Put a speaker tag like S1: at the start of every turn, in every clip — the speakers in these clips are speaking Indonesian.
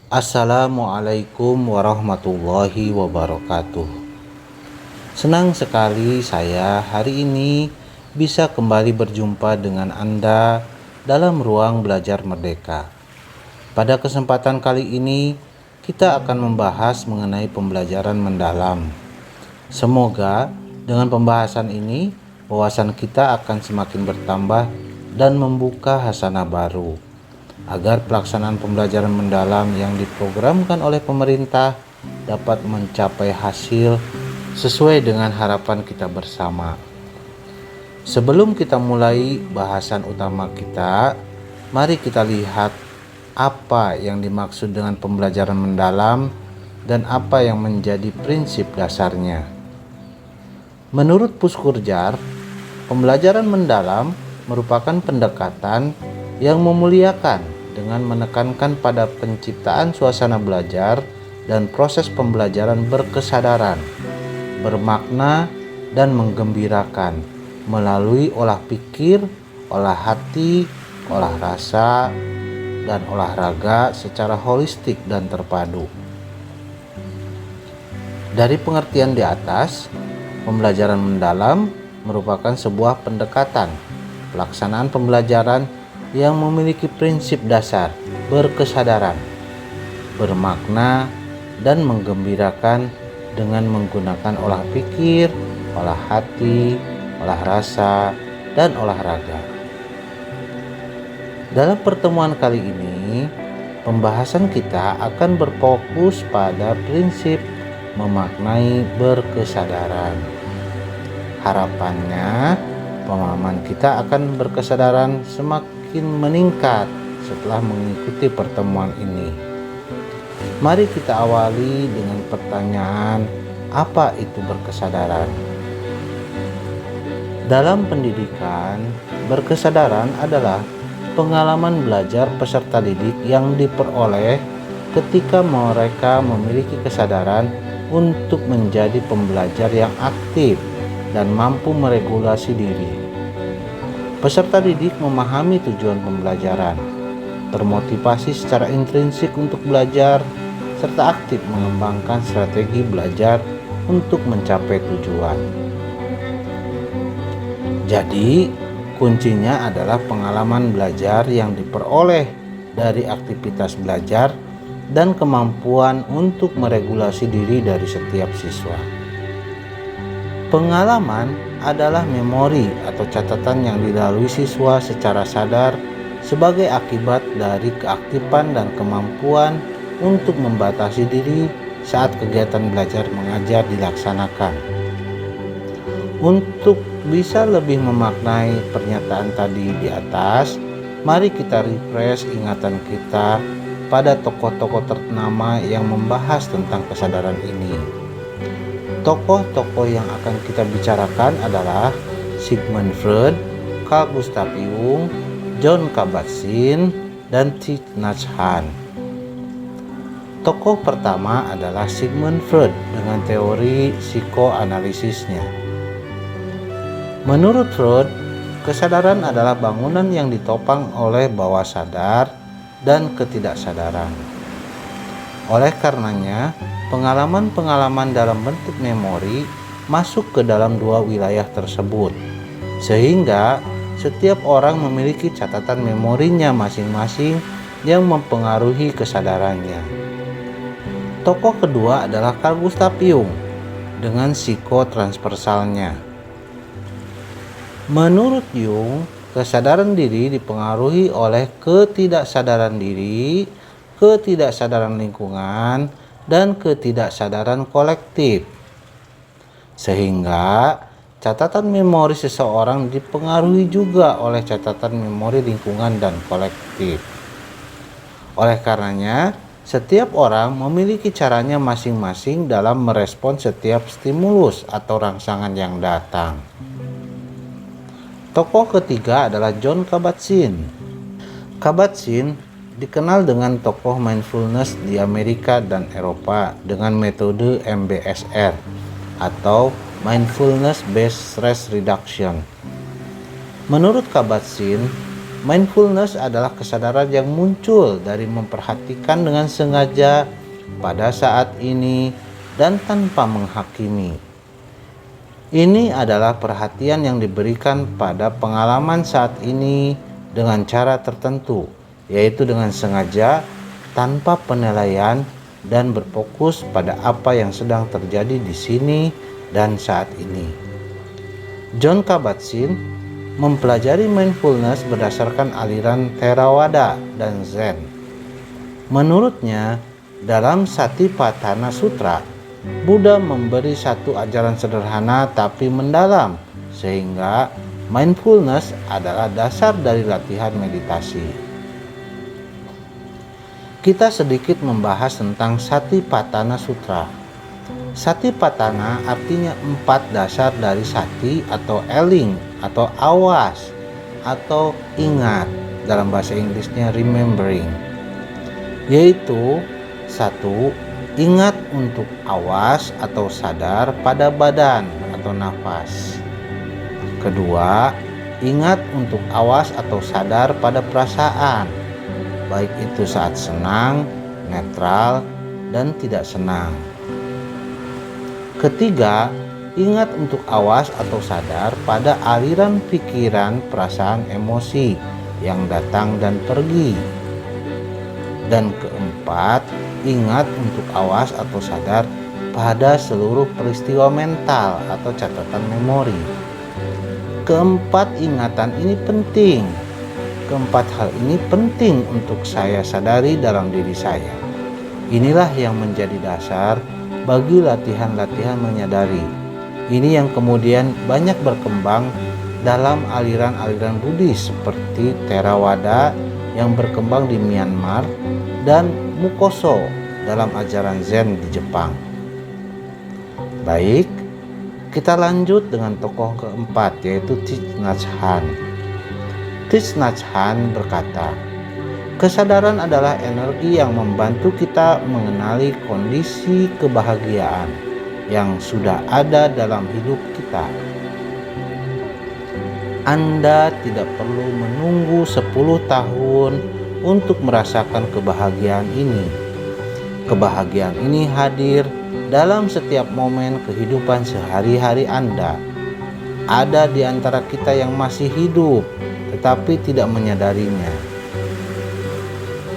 S1: Assalamualaikum warahmatullahi wabarakatuh. Senang sekali saya hari ini bisa kembali berjumpa dengan Anda dalam ruang belajar merdeka. Pada kesempatan kali ini kita akan membahas mengenai pembelajaran mendalam. Semoga dengan pembahasan ini wawasan kita akan semakin bertambah dan membuka hasanah baru, agar pelaksanaan pembelajaran mendalam yang diprogramkan oleh pemerintah dapat mencapai hasil sesuai dengan harapan kita bersama. Sebelum kita mulai bahasan utama kita, mari kita lihat apa yang dimaksud dengan pembelajaran mendalam dan apa yang menjadi prinsip dasarnya. Menurut Puskurjar, pembelajaran mendalam merupakan pendekatan yang memuliakan dengan menekankan pada penciptaan suasana belajar dan proses pembelajaran berkesadaran, bermakna, dan menggembirakan melalui olah pikir, olah hati, olah rasa, dan olahraga secara holistik dan terpadu. Dari pengertian di atas, pembelajaran mendalam merupakan sebuah pendekatan pelaksanaan pembelajaran yang memiliki prinsip dasar berkesadaran, bermakna, dan menggembirakan dengan menggunakan olah pikir, olah hati, olah rasa, dan olahraga. Dalam pertemuan kali ini, pembahasan kita akan berfokus pada prinsip memaknai berkesadaran. Harapannya, pemahaman kita akan berkesadaran semakin meningkat setelah mengikuti pertemuan ini. Mari kita awali dengan pertanyaan, apa itu berkesadaran? Dalam pendidikan, berkesadaran adalah pengalaman belajar peserta didik yang diperoleh ketika mereka memiliki kesadaran untuk menjadi pembelajar yang aktif dan mampu meregulasi diri. Peserta didik memahami tujuan pembelajaran, termotivasi secara intrinsik untuk belajar, serta aktif mengembangkan strategi belajar untuk mencapai tujuan. Jadi, kuncinya adalah pengalaman belajar yang diperoleh dari aktivitas belajar dan kemampuan untuk meregulasi diri dari setiap siswa. Pengalaman adalah memori atau catatan yang dilalui siswa secara sadar sebagai akibat dari keaktifan dan kemampuan untuk membatasi diri saat kegiatan belajar mengajar dilaksanakan. Untuk bisa lebih memaknai pernyataan tadi di atas, mari kita refresh ingatan kita pada tokoh-tokoh ternama yang membahas tentang kesadaran ini. Tokoh-tokoh yang akan kita bicarakan adalah Sigmund Freud, Carl Gustav Jung, John Kabat-Zinn, dan Thich Nhat Hanh. Tokoh pertama adalah Sigmund Freud dengan teori psikoanalisisnya. Menurut Freud, kesadaran adalah bangunan yang ditopang oleh bawah sadar dan ketidaksadaran. Oleh karenanya, pengalaman-pengalaman dalam bentuk memori masuk ke dalam dua wilayah tersebut, sehingga setiap orang memiliki catatan memorinya masing-masing yang mempengaruhi kesadarannya. Tokoh kedua adalah Carl Gustav Jung dengan psikotransversalnya. Menurut Jung, kesadaran diri dipengaruhi oleh ketidaksadaran diri, ketidaksadaran lingkungan, dan ketidaksadaran kolektif. Sehingga catatan memori seseorang dipengaruhi juga oleh catatan memori lingkungan dan kolektif. Oleh karenanya, setiap orang memiliki caranya masing-masing dalam merespon setiap stimulus atau rangsangan yang datang. Tokoh ketiga adalah John Kabat-Zinn. Kabat-Zinn dikenal dengan tokoh mindfulness di Amerika dan Eropa dengan metode MBSR atau Mindfulness Based Stress Reduction. Menurut Kabat-Zinn, Mindfulness adalah kesadaran yang muncul dari memperhatikan dengan sengaja pada saat ini dan tanpa menghakimi. Ini adalah perhatian yang diberikan pada pengalaman saat ini dengan cara tertentu, yaitu dengan sengaja, tanpa penilaian, dan berfokus pada apa yang sedang terjadi di sini dan saat ini. Jon Kabat-Zinn mempelajari mindfulness berdasarkan aliran Theravada dan Zen. Menurutnya, dalam Satipatthana Sutra, Buddha memberi satu ajaran sederhana tapi mendalam, sehingga mindfulness adalah dasar dari latihan meditasi. Kita sedikit membahas tentang Satipatthana Sutra. Satipatthana artinya 4 dasar dari sati atau eling atau awas atau ingat, dalam bahasa Inggrisnya remembering, yaitu 1. Ingat untuk awas atau sadar pada badan atau nafas. Kedua, ingat untuk awas atau sadar pada perasaan, baik itu saat senang, netral, dan tidak senang. Ketiga, ingat untuk awas atau sadar pada aliran pikiran, perasaan, emosi yang datang dan pergi. Dan keempat, ingat untuk awas atau sadar pada seluruh peristiwa mental atau catatan memori. Keempat ingatan ini penting. Keempat hal ini penting untuk saya sadari dalam diri saya. Inilah yang menjadi dasar bagi latihan-latihan menyadari. Ini yang kemudian banyak berkembang dalam aliran-aliran Buddhis seperti Theravada yang berkembang di Myanmar dan Mukoso dalam ajaran Zen di Jepang. Baik, kita lanjut dengan tokoh keempat, yaitu Thich Nhat Hanh. Thich Nhat Hanh berkata, kesadaran adalah energi yang membantu kita mengenali kondisi kebahagiaan yang sudah ada dalam hidup kita. Anda tidak perlu menunggu 10 tahun untuk merasakan kebahagiaan ini. Kebahagiaan ini hadir dalam setiap momen kehidupan sehari-hari Anda. Ada di antara kita yang masih hidup tetapi tidak menyadarinya.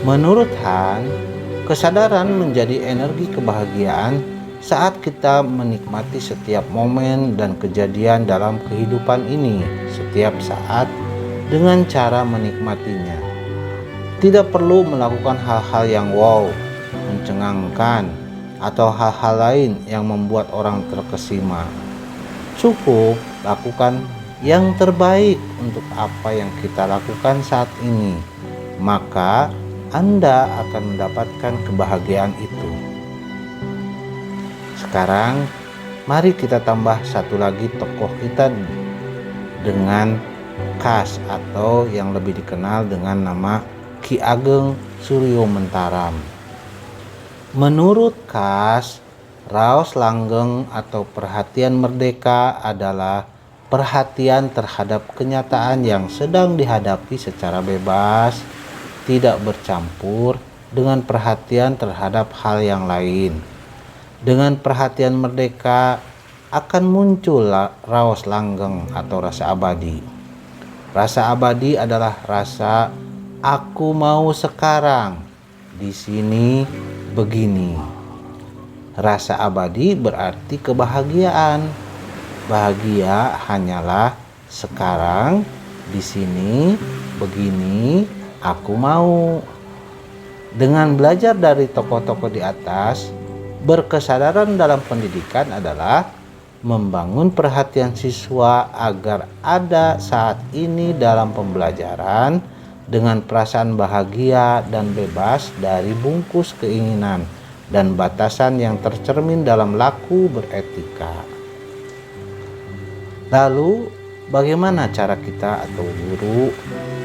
S1: Menurut Han, kesadaran menjadi energi kebahagiaan saat kita menikmati setiap momen dan kejadian dalam kehidupan ini setiap saat dengan cara menikmatinya. Tidak perlu melakukan hal-hal yang wow, mencengangkan, atau hal-hal lain yang membuat orang terkesima. Cukup lakukan yang terbaik untuk apa yang kita lakukan saat ini, maka Anda akan mendapatkan kebahagiaan itu. Sekarang, mari kita tambah satu lagi tokoh kita dengan Kas, atau yang lebih dikenal dengan nama Ki Ageng Suryo Mentaram. Menurut Kas, raos langgeng atau perhatian merdeka adalah perhatian terhadap kenyataan yang sedang dihadapi secara bebas, tidak bercampur dengan perhatian terhadap hal yang lain. Dengan perhatian merdeka akan muncul raos langgeng atau rasa abadi. Rasa abadi adalah rasa aku mau sekarang, di sini, begini. Rasa abadi berarti kebahagiaan. Bahagia hanyalah sekarang, di sini, begini, aku mau. Dengan belajar dari tokoh-tokoh di atas, berkesadaran dalam pendidikan adalah membangun perhatian siswa agar ada saat ini dalam pembelajaran dengan perasaan bahagia dan bebas dari bungkus keinginan dan batasan yang tercermin dalam laku beretika. Lalu, bagaimana cara kita atau guru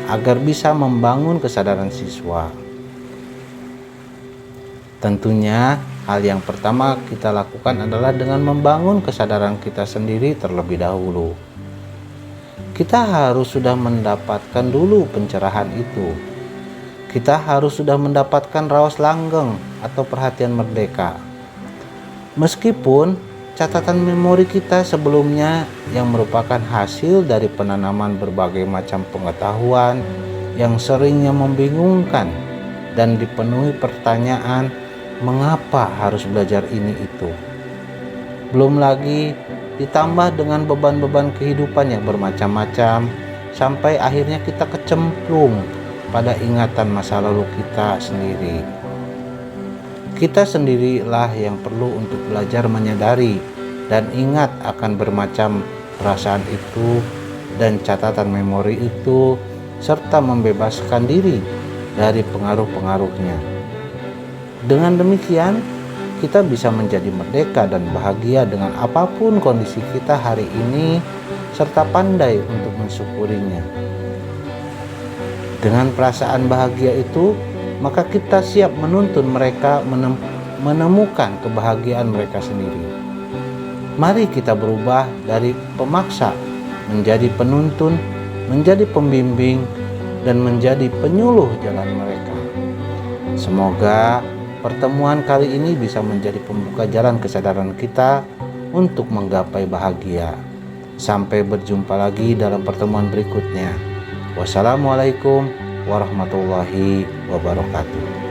S1: agar bisa membangun kesadaran siswa? Tentunya, hal yang pertama kita lakukan adalah dengan membangun kesadaran kita sendiri terlebih dahulu. kita harus sudah mendapatkan dulu pencerahan itu. Kita harus sudah mendapatkan raos langgeng atau perhatian merdeka. Meskipun catatan memori kita sebelumnya yang merupakan hasil dari penanaman berbagai macam pengetahuan yang seringnya membingungkan dan dipenuhi pertanyaan mengapa harus belajar ini itu. Belum lagi ditambah dengan beban-beban kehidupan yang bermacam-macam sampai akhirnya kita kecemplung pada ingatan masa lalu kita sendiri. Kita sendirilah yang perlu untuk belajar menyadari dan ingat akan bermacam perasaan itu dan catatan memori itu, serta membebaskan diri dari pengaruh-pengaruhnya. Dengan demikian, kita bisa menjadi merdeka dan bahagia dengan apapun kondisi kita hari ini, serta pandai untuk mensyukurinya. Dengan perasaan bahagia itu, maka kita siap menuntun mereka menemukan kebahagiaan mereka sendiri. Mari kita berubah dari pemaksa menjadi penuntun, menjadi pembimbing, dan menjadi penyuluh jalan mereka. Semoga pertemuan kali ini bisa menjadi pembuka jalan kesadaran kita untuk menggapai bahagia. Sampai berjumpa lagi dalam pertemuan berikutnya. Wassalamualaikum warahmatullahi wabarakatuh.